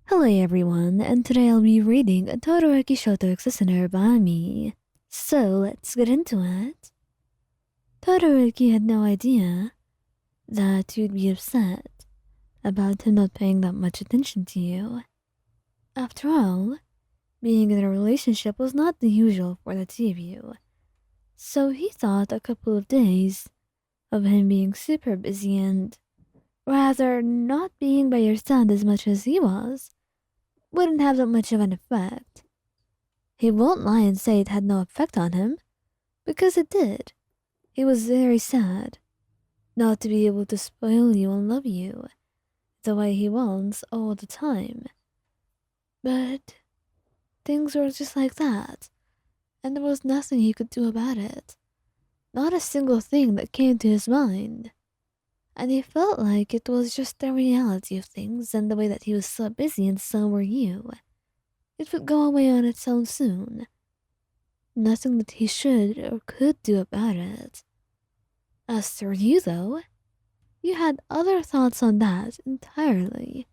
Hello everyone, and today I'll be reading a Todoroki Shoto Listener by me. So let's get into it. Todoroki had no idea that you'd be upset about him not paying that much attention to you. After all, being in a relationship was not the usual for the two of you. So he thought a couple of days of him being super busy and rather not being by your side as much as he was wouldn't have that much of an effect. He won't lie and say it had no effect on him, because it did. He was very sad not to be able to spoil you and love you the way he wants all the time. But things were just like that, and there was nothing he could do about it. Not a single thing that came to his mind. And he felt like it was just the reality of things and the way that he was so busy and so were you. It would go away on its own soon. Nothing that he should or could do about it. As for you, though, you had other thoughts on that entirely,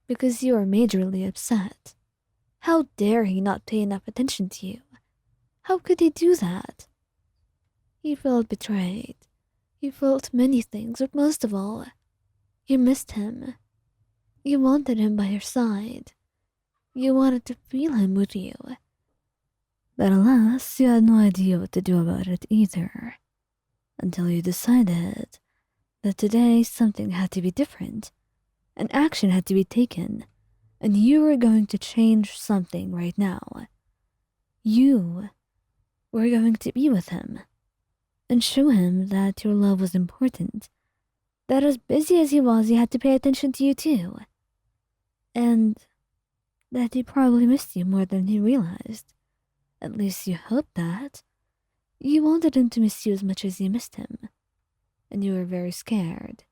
because you were majorly upset. How dare he not pay enough attention to you? How could he do that? You felt betrayed. You felt many things, but most of all, you missed him. You wanted him by your side. You wanted to feel him with you. But alas, you had no idea what to do about it either. Until you decided that today something had to be different, and action had to be taken, and you were going to change something right now. You were going to be with him, and show him that your love was important, that as busy as he had to pay attention to you too, and that he probably missed you more than he realized. At least you hoped that. You wanted him to miss you as much as you missed him, and you were very scared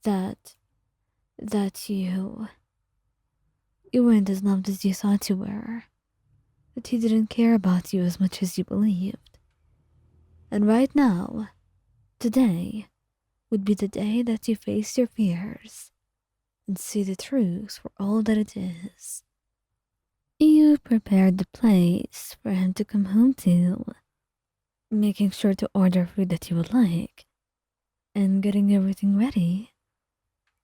that you weren't as loved as you thought you were, that he didn't care about you as much as you believed. And right now, today, would be the day that you face your fears and see the truth for all that it is. You prepared the place for him to come home to, making sure to order food that he would like, and getting everything ready,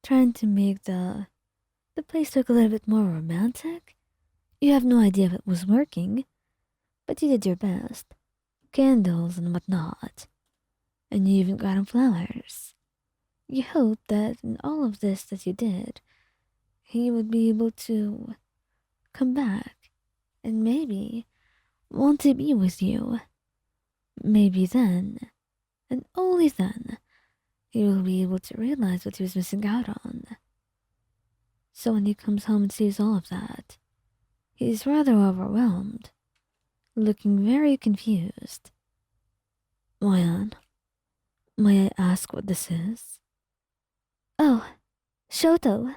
trying to make the place look a little bit more romantic. You have no idea if it was working, but you did your best. Candles and whatnot, and you even got him flowers. You hoped that in all of this that you did, he would be able to come back and maybe want to be with you. Maybe then, and only then, he will be able to realize what he was missing out on. So when he comes home and sees all of that, he's rather overwhelmed, looking very confused. Mayan, may I ask what this is? Oh, Shoto,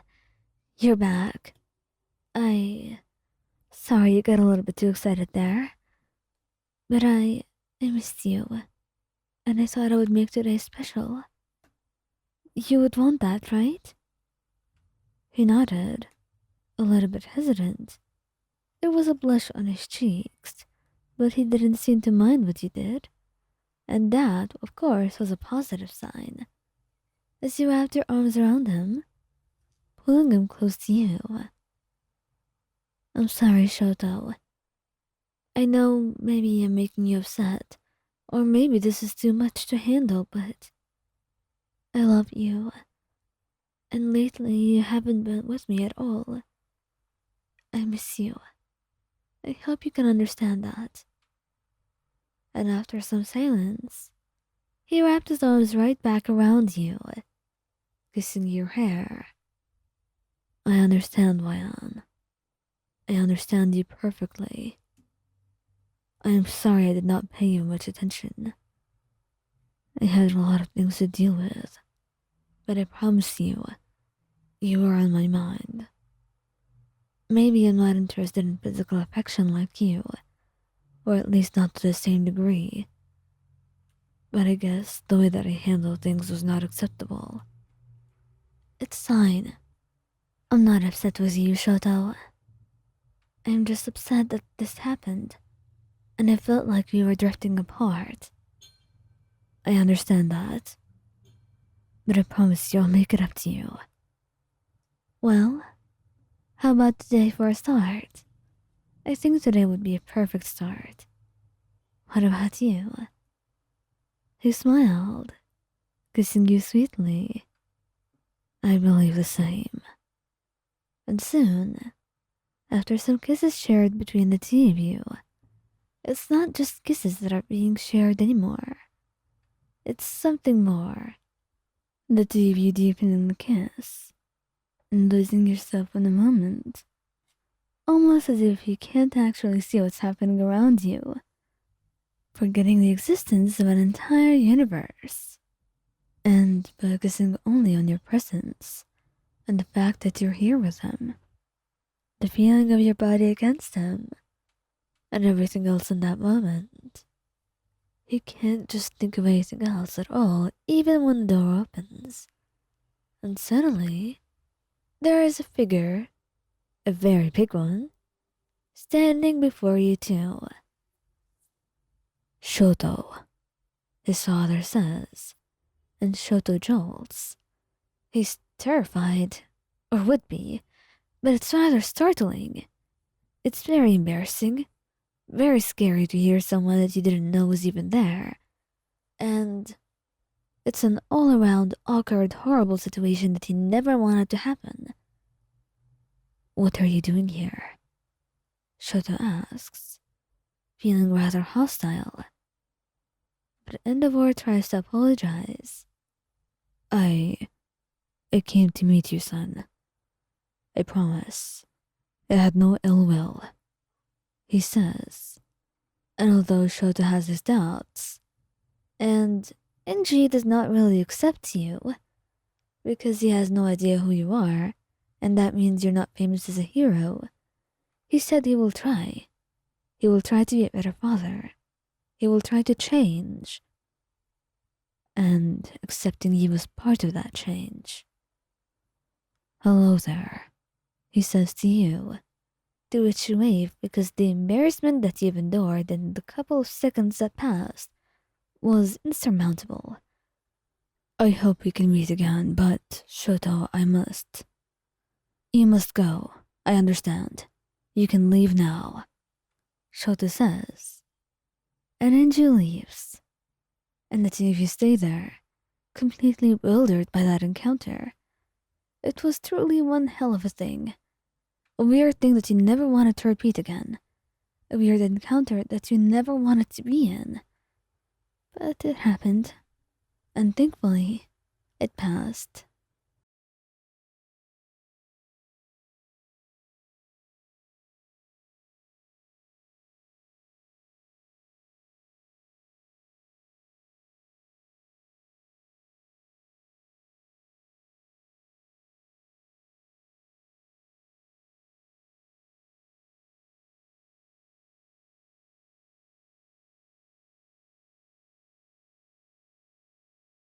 you're back. Sorry you got a little bit too excited there. But I missed you, and I thought I would make today special. You would want that, right? He nodded, a little bit hesitant. There was a blush on his cheeks, but he didn't seem to mind what you did. And that, of course, was a positive sign. As you wrapped your arms around him, pulling him close to you. I'm sorry, Shoto. I know maybe I'm making you upset, or maybe this is too much to handle, but I love you. And lately you haven't been with me at all. I miss you. I hope you can understand that. And after some silence, he wrapped his arms right back around you, kissing your hair. I understand, Wayan. I understand you perfectly. I am sorry I did not pay you much attention. I had a lot of things to deal with, but I promise you, you are on my mind. Maybe I'm not interested in physical affection like you, or at least not to the same degree. But I guess the way that I handled things was not acceptable. It's fine. I'm not upset with you, Shoto. I'm just upset that this happened, and I felt like we were drifting apart. I understand that, but I promise you I'll make it up to you. Well, how about today for a start? I think today would be a perfect start. What about you? He smiled, kissing you sweetly. I believe the same. And soon, after some kisses shared between the two of you, it's not just kisses that are being shared anymore. It's something more. The two of you deepening the kiss and losing yourself in the moment, almost as if you can't actually see what's happening around you, forgetting the existence of an entire universe, and focusing only on your presence and the fact that you're here with him, the feeling of your body against him, and everything else in that moment. You can't just think of anything else at all, even when the door opens. And suddenly, there is a figure, a very big one, standing before you two. Shoto, his father says, and Shoto jolts. He's terrified, or would be, but it's rather startling. It's very embarrassing, very scary to hear someone that you didn't know was even there. And it's an all-around awkward, horrible situation that he never wanted to happen. What are you doing here? Shoto asks, feeling rather hostile. But Endeavor tries to apologize. I came to meet you, son. I promise. I had no ill will, he says. And although Shoto has his doubts, and Inji does not really accept you, because he has no idea who you are, and that means you're not famous as a hero, he said he will try. He will try to be a better father. He will try to change. And accepting you was part of that change. Hello there, he says to you, to which you wave because the embarrassment that you've endured in the couple of seconds that passed was insurmountable. I hope we can meet again, but Shoto, I must. You must go. I understand. You can leave now, Shoto says. And Anju leaves. And the two of you stay there, completely bewildered by that encounter. It was truly one hell of a thing. A weird thing that you never wanted to repeat again. A weird encounter that you never wanted to be in. But it happened. And thankfully, it passed.